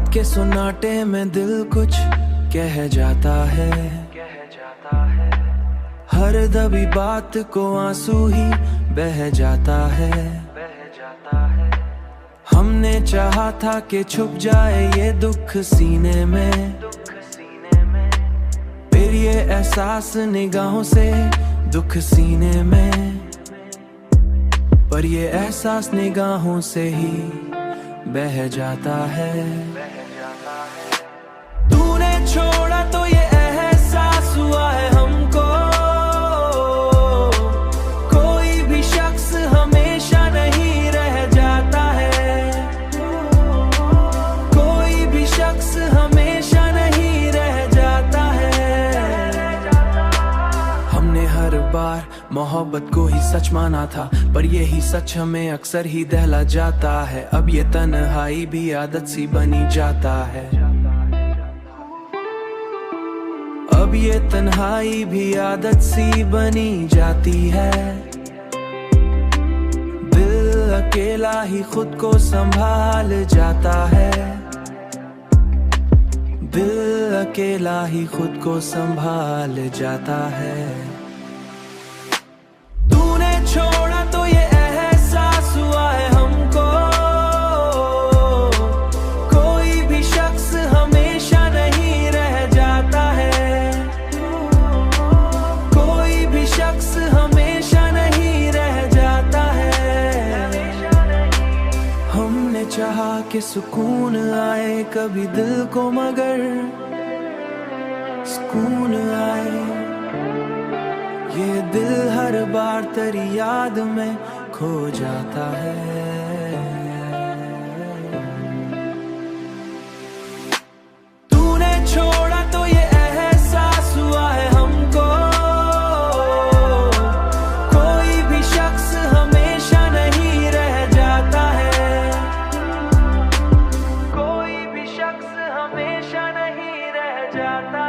रात के सुनाटे में दिल कुछ कह जाता है। हर दबी बात को आंसू ही बह जाता है। हमने चाहा था कि छुप जाए ये दुख सीने में, फिर ये एहसास निगाहों से दुख सीने में, पर ये एहसास निगाहों से ही बह जाता है। तूने छोड़ा तो ये एहसास हुआ है हमको, कोई भी शख्स हमेशा नहीं रह जाता है, कोई भी शख्स हमेशा नहीं रह जाता है। हमने हर बार मोहब्बत को ही सच माना था, पर यही सच हमें अक्सर ही दहला जाता है। अब ये तन्हाई भी आदत सी बनी जाता है, अब ये तन्हाई भी आदत सी बनी जाती है। दिल अकेला ही खुद को संभाल जाता है, दिल अकेला ही खुद को संभाल जाता है। छोड़ा तो ये एहसास हुआ है हमको, कोई भी शख्स हमेशा नहीं रह जाता है, कोई भी शख्स हमेशा नहीं रह जाता है। हमने चाहा कि सुकून आए कभी दिल को, मगर सुकून आए ये दिल हर बार तेरी याद में खो जाता है। तूने छोड़ा तो ये एहसास हुआ है हमको, कोई भी शख्स हमेशा नहीं रह जाता है, कोई भी शख्स हमेशा नहीं रह जाता।